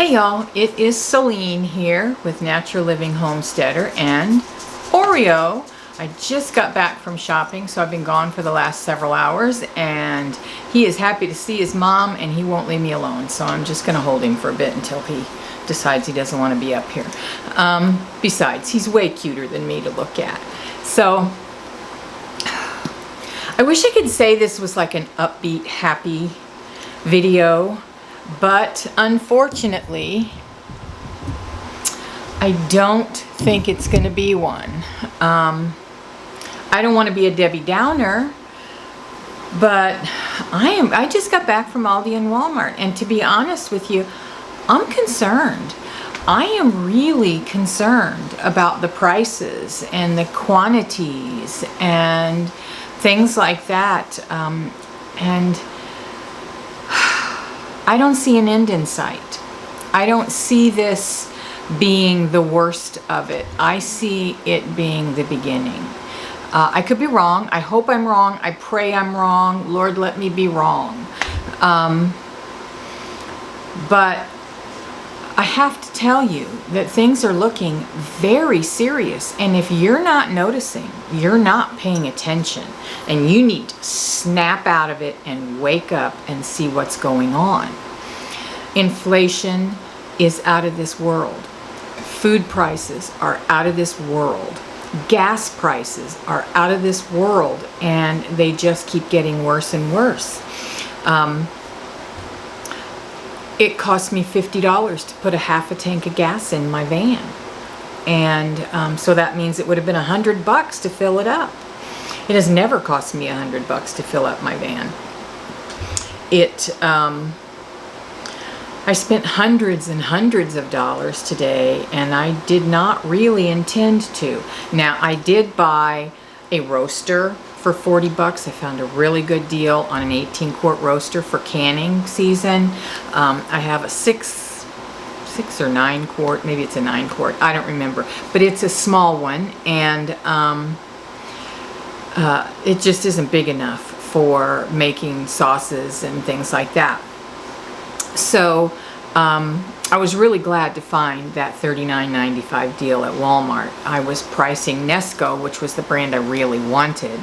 Hey y'all, it is Celine here with Natural Living Homesteader and Oreo. I just got back from shopping, so I've been gone for the last several hours, and he is happy to see his mom and he won't leave me alone, so I'm just going to hold him for a bit until he decides he doesn't want to be up here. Besides, he's way cuter than me to look at. So I wish I could say this was like an upbeat, happy video, but unfortunately I don't think it's going to be one. I don't want to be a Debbie Downer, but I just got back from Aldi and Walmart, and to be honest with you, I'm concerned. I am really concerned about the prices and the quantities and things like that, and I don't see an end in sight. I don't see this being the worst of it. I see it being the beginning. I could be wrong. I hope I'm wrong. I pray I'm wrong. Lord, let me be wrong. But I have to tell you that things are looking very serious. And if you're not noticing, you're not paying attention, and you need to snap out of it and wake up and see what's going on. Inflation is out of this world. Food prices are out of this world. Gas prices are out of this world, and they just keep getting worse and worse. It cost me $50 to put a half a tank of gas in my van, and so that means it would have been $100 to fill it up. It has never cost me $100 to fill up my van. I spent hundreds and hundreds of dollars today, and I did not really intend to. Now, I did buy a roaster for $40. I found a really good deal on an 18-quart roaster for canning season. I have a 6 or 9 quart, maybe it's a 9 quart, I don't remember, but it's a small one, and it just isn't big enough for making sauces and things like that. So I was really glad to find that $39.95 deal at Walmart. I was pricing Nesco, which was the brand I really wanted,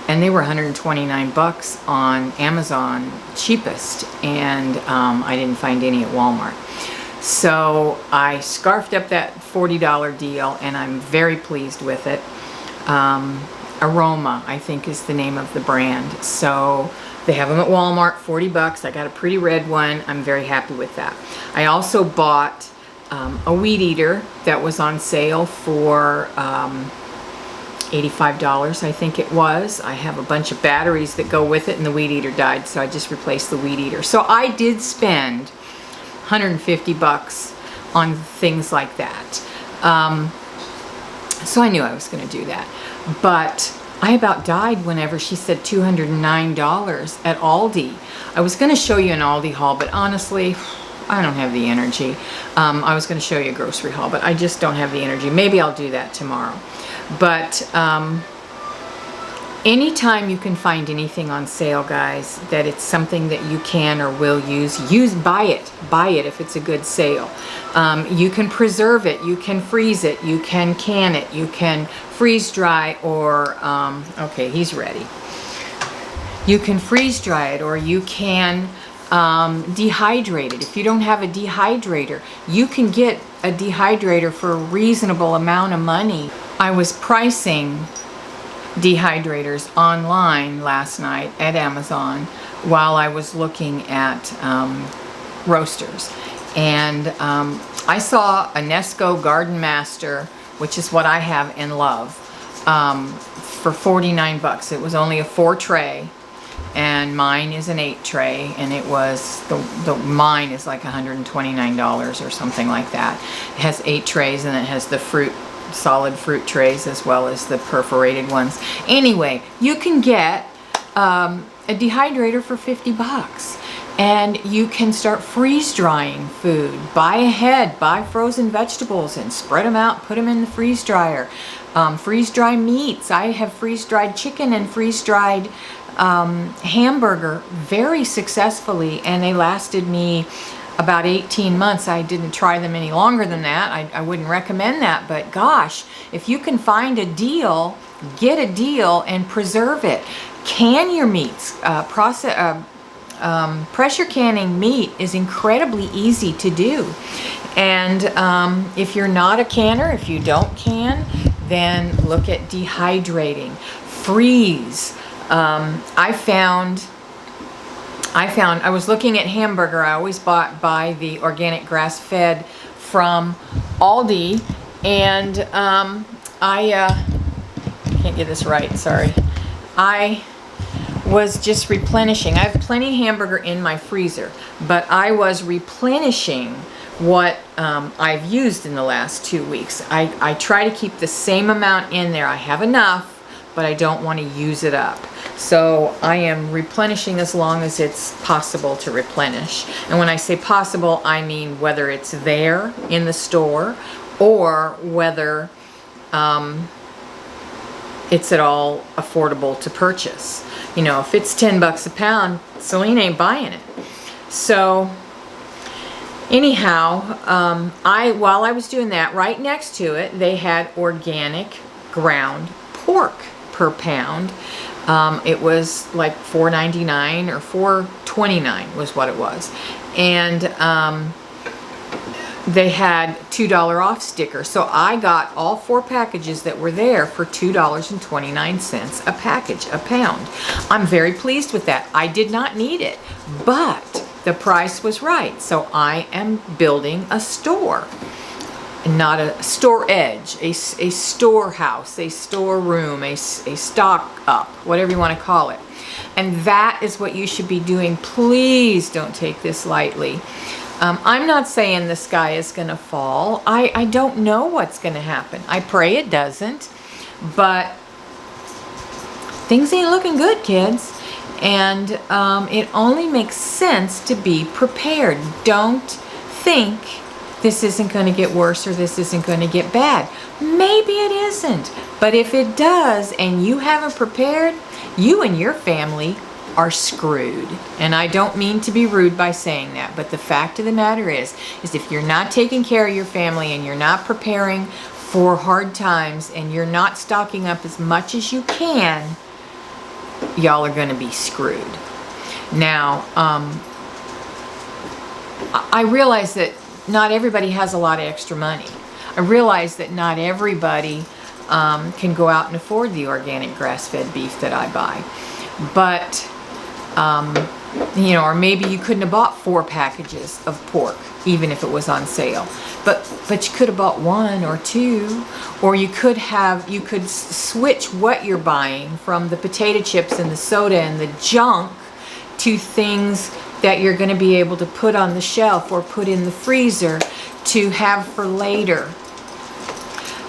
and they were $129 on Amazon, cheapest, and I didn't find any at Walmart. So I scarfed up that $40 deal, and I'm very pleased with it. Aroma, I think, is the name of the brand. So they have them at Walmart, $40. I got a pretty red one. I'm very happy with that. I also bought a weed eater that was on sale for $85, I think it was. I have a bunch of batteries that go with it, and the weed eater died, so I just replaced the weed eater. So I did spend $150 on things like that. So I knew I was going to do that. But I about died whenever she said $209 at Aldi. I was going to show you an Aldi haul, but honestly, I don't have the energy. I was going to show you a grocery haul, but I just don't have the energy. Maybe I'll do that tomorrow. But anytime you can find anything on sale, guys, that it's something that you can or will use, buy it. Buy it if it's a good sale. You can preserve it, you can freeze it, you can can it, you can freeze dry, or okay, he's ready. You can freeze dry it, or you can dehydrate it. If you don't have a dehydrator, you can get a dehydrator for a reasonable amount of money. I was pricing dehydrators online last night at Amazon while I was looking at roasters, and I saw a Nesco Garden Master, which is what I have and love, for $49. It was only a 4 tray, and mine is an 8 tray, and it was mine is like $129 or something like that. It has 8 trays, and it has the solid fruit trays as well as the perforated ones. Anyway, you can get a dehydrator for $50, and you can start freeze drying food. Buy ahead, buy frozen vegetables and spread them out, put them in the freeze dryer. Freeze dry meats. I have freeze dried chicken and freeze dried hamburger very successfully, and they lasted me about 18 months. I didn't try them any longer than that. I wouldn't recommend that, but gosh, if you can find a deal, get a deal and preserve it. Can your meats. Pressure canning meat is incredibly easy to do. And if you're not a canner, if you don't can, then look at dehydrating. Freeze. I was looking at hamburger. I always buy the organic grass-fed from Aldi, and I can't get this right, sorry. I was just replenishing. I have plenty of hamburger in my freezer, but I was replenishing what I've used in the last 2 weeks. I try to keep the same amount in there. I have enough, but I don't want to use it up. So I am replenishing as long as it's possible to replenish. And when I say possible, I mean whether it's there in the store or whether it's at all affordable to purchase. You know, if it's 10 bucks a pound, Celine ain't buying it. So anyhow, while I was doing that, right next to it, they had organic ground pork per pound. It was like $4.99 or $4.29 was what it was. And they had $2 off stickers. So I got all 4 packages that were there for $2.29 a pound. I'm very pleased with that. I did not need it, but the price was right. So I am building a store. Not a store edge, a storehouse, a storeroom, a stock up, whatever you want to call it. And that is what you should be doing. Please don't take this lightly. I'm not saying the sky is going to fall. I don't know what's going to happen. I pray it doesn't. But things ain't looking good, kids. And it only makes sense to be prepared. Don't think this isn't going to get worse or this isn't going to get bad. Maybe it isn't. But if it does and you haven't prepared, you and your family are screwed. And I don't mean to be rude by saying that, but the fact of the matter is if you're not taking care of your family and you're not preparing for hard times and you're not stocking up as much as you can, y'all are going to be screwed. Now, I realize that not everybody has a lot of extra money. I realize that not everybody can go out and afford the organic grass-fed beef that I buy. But, you know, or maybe you couldn't have bought 4 packages of pork, even if it was on sale. But you could have bought 1 or 2, or you could switch what you're buying from the potato chips and the soda and the junk to things that you're going to be able to put on the shelf or put in the freezer to have for later.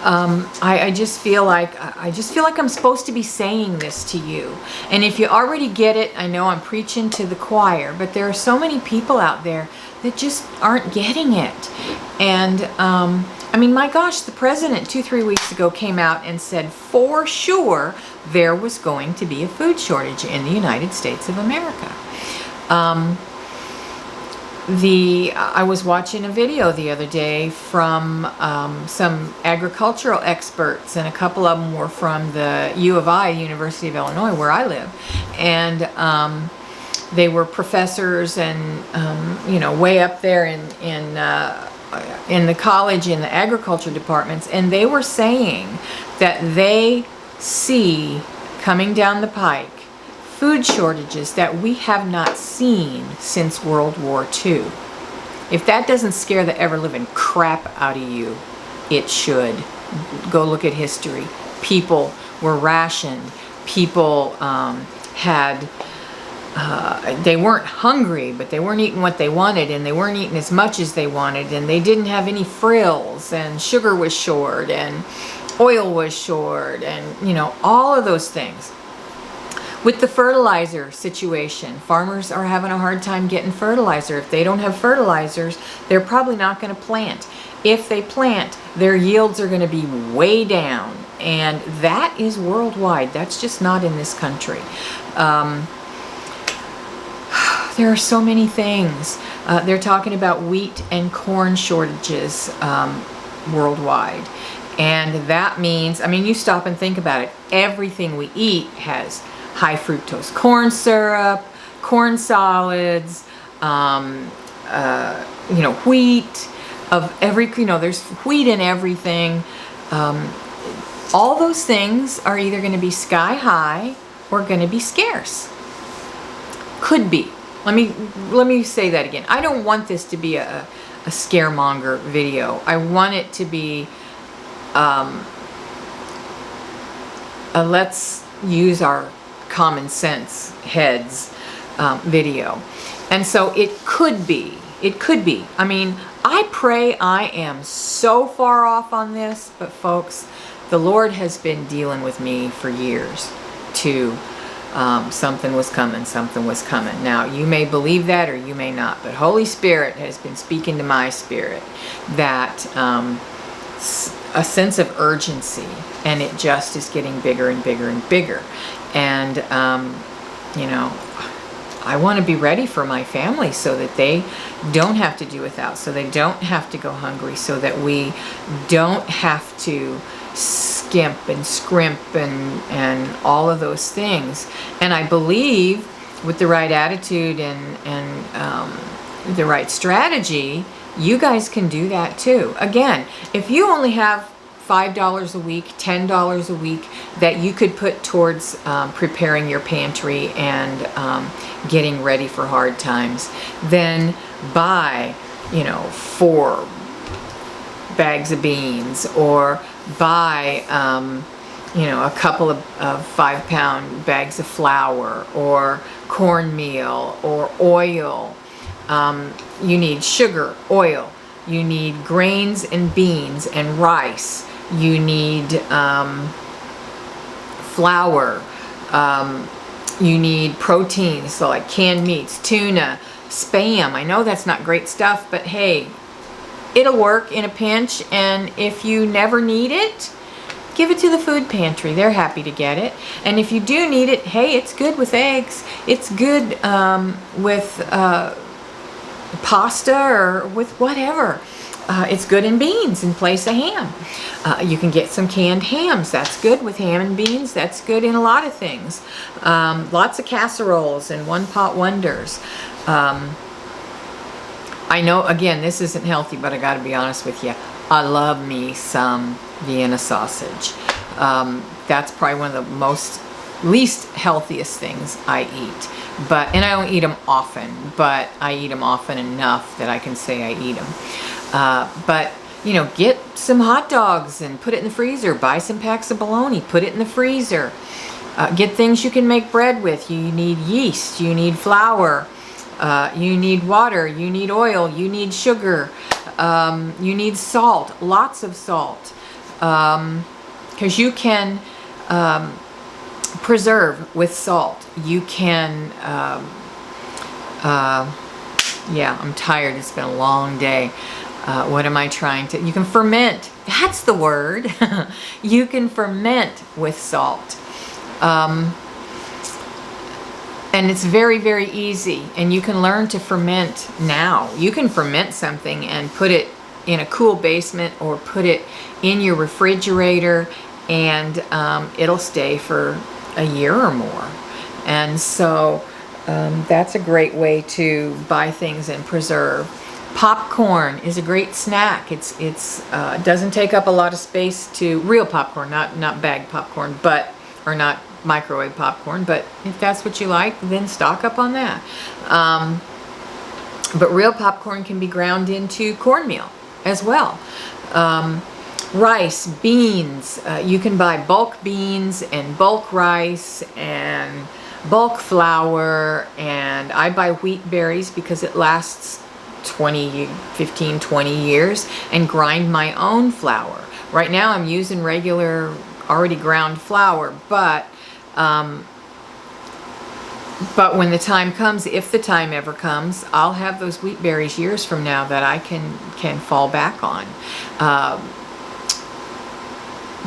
I just feel like I'm supposed to be saying this to you. And if you already get it, I know I'm preaching to the choir, but there are so many people out there that just aren't getting it. And I mean, my gosh, the president 2-3 weeks ago came out and said for sure there was going to be a food shortage in the United States of America. I was watching a video the other day from some agricultural experts, and a couple of them were from the U of I, University of Illinois, where I live, and they were professors and you know, way up there in the college, in the agriculture departments, and they were saying that they see coming down the pike food shortages that we have not seen since World War II. If that doesn't scare the ever-living crap out of you, it should. Go look at history. People were rationed. People they weren't hungry, but they weren't eating what they wanted, and they weren't eating as much as they wanted, and they didn't have any frills, and sugar was short, and oil was short, and, you know, all of those things. With the fertilizer situation, farmers are having a hard time getting fertilizer. If they don't have fertilizers, they're probably not going to plant. If they plant, their yields are going to be way down. And that is worldwide. That's just not in this country. there are so many things. They're talking about wheat and corn shortages worldwide. And that means, I mean, you stop and think about it. Everything we eat has high fructose corn syrup, corn solids, wheat of every, there's wheat in everything. All those things are either going to be sky high or going to be scarce. Could be. Let me say that again. I don't want this to be a scaremonger video. I want it to be a let's use our common sense heads video. And so it could be. I mean, I pray I am so far off on this, but folks, the Lord has been dealing with me for years to something was coming. Now, you may believe that or you may not, but Holy Spirit has been speaking to my spirit that a sense of urgency, and it just is getting bigger and bigger and bigger. And, I want to be ready for my family so that they don't have to do without, so they don't have to go hungry, so that we don't have to skimp and scrimp and all of those things. And I believe with the right attitude and the right strategy, you guys can do that too. Again, if you only have $5 a week, $10 a week that you could put towards preparing your pantry and getting ready for hard times, then buy, 4 bags of beans, or buy, a couple of 5-pound bags of flour, or cornmeal, or oil. You need sugar, oil. You need grains and beans and rice. You need flour. You need protein, so like canned meats, tuna, Spam. I know that's not great stuff, but hey, it'll work in a pinch. And if you never need it, give it to the food pantry. They're happy to get it. And if you do need it, hey, it's good with eggs. It's good with pasta or with whatever. It's good in beans in place of ham. You can get some canned hams. That's good with ham and beans. That's good in a lot of things. Lots of casseroles and one-pot wonders. I know, again, this isn't healthy, but I got to be honest with you. I love me some Vienna sausage. That's probably one of the least healthiest things I eat. And I don't eat them often, but I eat them often enough that I can say I eat them. But get some hot dogs and put it in the freezer. Buy some packs of bologna, put it in the freezer. Get things you can make bread with. You need yeast, you need flour, you need water, you need oil, you need sugar, you need salt, lots of salt. Because you can preserve with salt. You can, yeah, I'm tired. It's been a long day. What am I trying to? You can ferment. That's the word. You can ferment with salt. And it's very, very easy. And you can learn to ferment now. You can ferment something and put it in a cool basement or put it in your refrigerator, and it'll stay for a year or more. And so that's a great way to buy things and preserve. Popcorn is a great snack. It doesn't take up a lot of space to real popcorn, not bagged popcorn, or not microwave popcorn. But if that's what you like, then stock up on that. But real popcorn can be ground into cornmeal as well. Rice, beans. You can buy bulk beans and bulk rice and bulk flour. And I buy wheat berries because it lasts 15, 20 years, and grind my own flour. Right now I'm using regular already ground flour, but when the time comes, if the time ever comes, I'll have those wheat berries years from now that I can fall back on.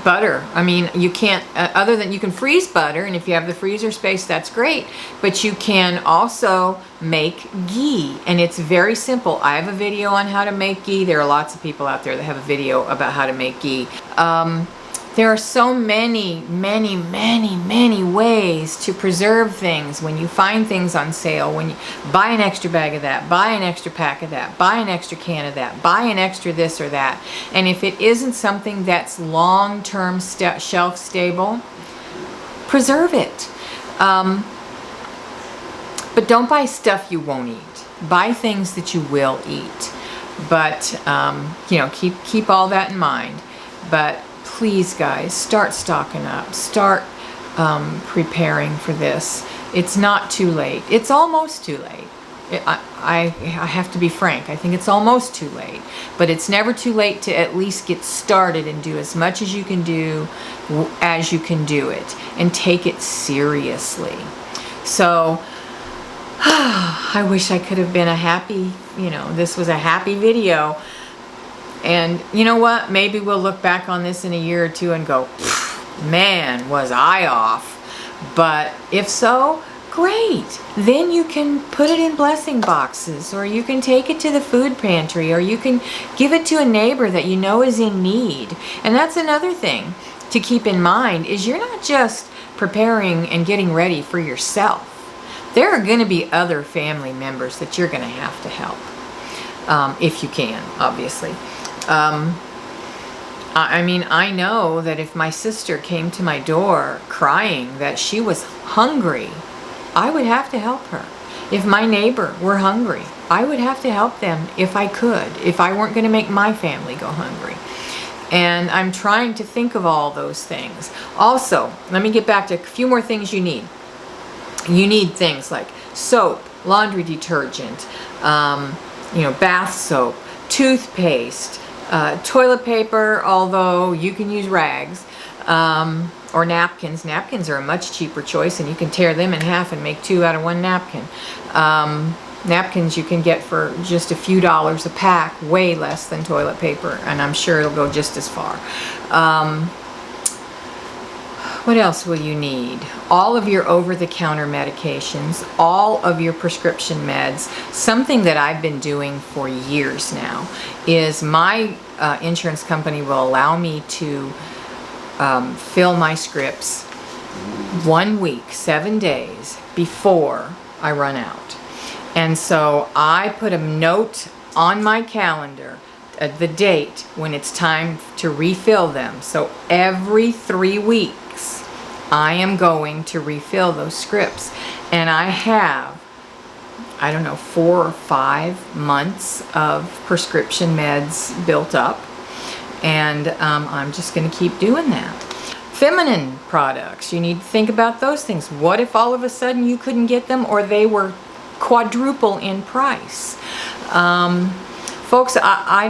Butter. I mean, you can't, other than you can freeze butter, and if you have the freezer space, that's great. But you can also make ghee, and it's very simple. I have a video on how to make ghee. There are lots of people out there that have a video about how to make ghee. There are so many ways to preserve things when you find things on sale. When you buy an extra bag of that, buy an extra pack of that, buy an extra can of that, buy an extra this or that. And if it isn't something that's long-term shelf stable, preserve it. But don't buy stuff you won't eat. Buy things that you will eat. But, you know, keep all that in mind. But please, guys, start stocking up. Start preparing for this. It's not too late. It's almost too late. I have to be frank. I think it's almost too late. But it's never too late to at least get started and do as much as you can do as you can do it. And take it seriously. So, I wish I could have been a happy, you know, this was a happy video. And you know what? Maybe we'll look back on this in a year or two and go, man, was I off. But if so, great. Then you can put it in blessing boxes, or you can take it to the food pantry, or you can give it to a neighbor that you know is in need. And that's another thing to keep in mind, is you're not just preparing and getting ready for yourself. There are going to be other family members that you're going to have to help, if you can, obviously. I mean, I know that if my sister came to my door crying that she was hungry, I would have to help her. If my neighbor were hungry, I would have to help them if I could, if I weren't going to make my family go hungry. And I'm trying to think of all those things. Also, let me get back to a few more things you need. You need things like soap, laundry detergent, you know, bath soap, toothpaste, toilet paper, although you can use rags, or napkins. Napkins are a much cheaper choice, and you can tear them in half and make 2 out of 1 napkin. Napkins you can get for just a few dollars a pack, way less than toilet paper, and I'm sure it'll go just as far. What else will you need? All of your over-the-counter medications, all of your prescription meds. Something that I've been doing for years now is my insurance company will allow me to fill my scripts 1 week, 7 days before I run out. And so I put a note on my calendar, the date when it's time to refill them. So every 3 weeks, I am going to refill those scripts. And I have, I don't know, 4 or 5 months of prescription meds built up. And I'm just going to keep doing that. Feminine products, you need to think about those things. What if all of a sudden you couldn't get them, or they were quadruple in price? Folks, I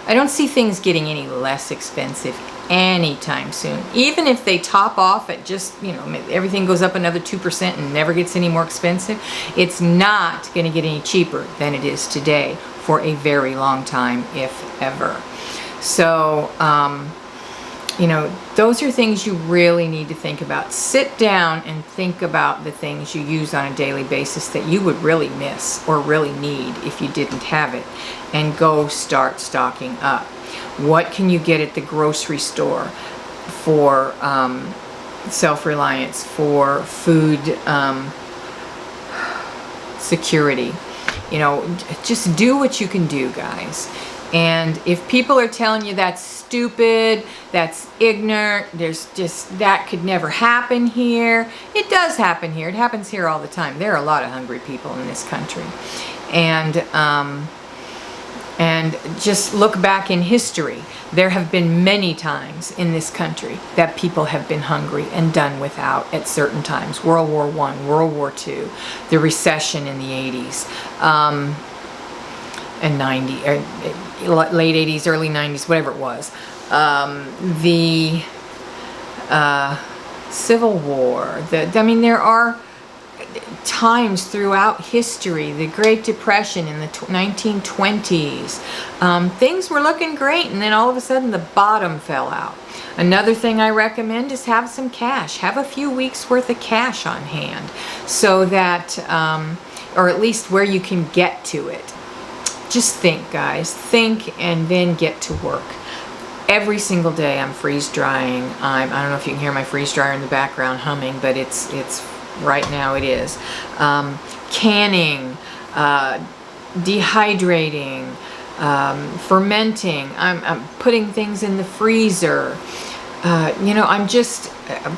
don't see things getting any less expensive anytime soon. Even if they top off at just, you know, everything goes up another 2% and never gets any more expensive, it's not going to get any cheaper than it is today for a very long time, if ever. So, you know, those are things you really need to think about. Sit down and think about the things you use on a daily basis that you would really miss or really need if you didn't have it, and go start stocking up. What can you get at the grocery store for self-reliance, for food security? You know, just do what you can do, guys. And if people are telling you that's stupid, that's ignorant, there's just, that could never happen here. It does happen here. It happens here all the time. There are a lot of hungry people in this country. And just look back in history. There have been many times in this country that people have been hungry and done without at certain times. World War I, World War II, the recession in the 80s, and 90, late 80s, early 90s, whatever it was. The Civil War. I mean, there are times throughout history, the Great Depression in the 1920s, things were looking great, and then all of a sudden the bottom fell out. Another thing I recommend is have some cash. Have a few weeks worth of cash on hand, so that, or at least where you can get to it. Just think, guys. Think and then get to work. Every single day I'm freeze drying. I don't know if you can hear my freeze dryer in the background humming, but it's right now it is. Canning, dehydrating, fermenting. I'm putting things in the freezer. You know, I'm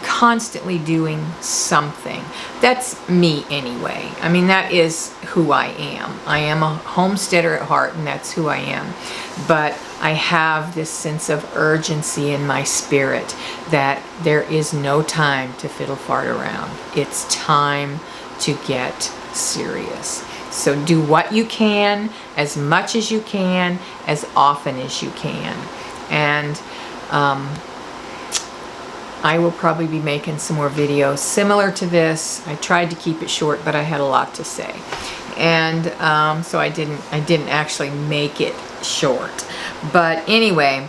constantly doing something. That's me anyway. I mean, that is who I am. I am a homesteader at heart, and that's who I am. But I have this sense of urgency in my spirit that there is no time to fiddle fart around. It's time to get serious. So do what you can, as much as you can, as often as you can. And I will probably be making some more videos similar to this. I tried to keep it short, but I had a lot to say. And so I didn't actually make it short. But anyway,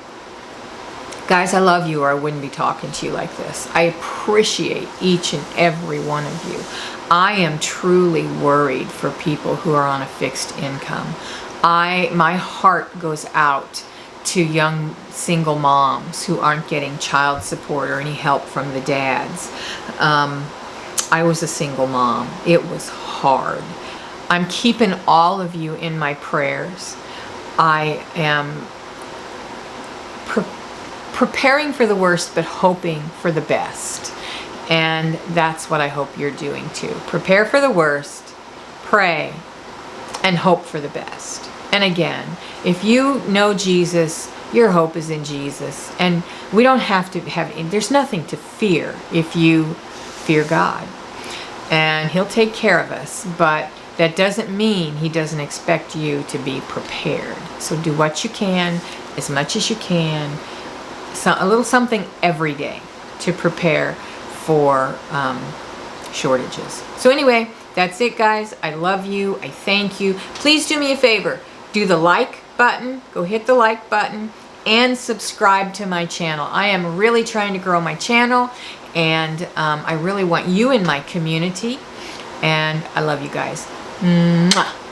guys, I love you, or I wouldn't be talking to you like this. I appreciate each and every one of you. I am truly worried for people who are on a fixed income. My heart goes out to young single moms who aren't getting child support or any help from the dads. I was a single mom. It was hard. I'm keeping all of you in my prayers. I am preparing for the worst, but hoping for the best. And that's what I hope you're doing too. Prepare for the worst, pray, and hope for the best. And again, if you know Jesus, your hope is in Jesus. And we don't have to there's nothing to fear if you fear God. And He'll take care of us, but that doesn't mean He doesn't expect you to be prepared. So do what you can, as much as you can, a little something every day to prepare for shortages. So anyway, that's it, guys. I love you. I thank you. Please do me a favor. Do the like button. Go hit the like button and subscribe to my channel. I am really trying to grow my channel, and I really want you in my community. And I love you guys. Mwah.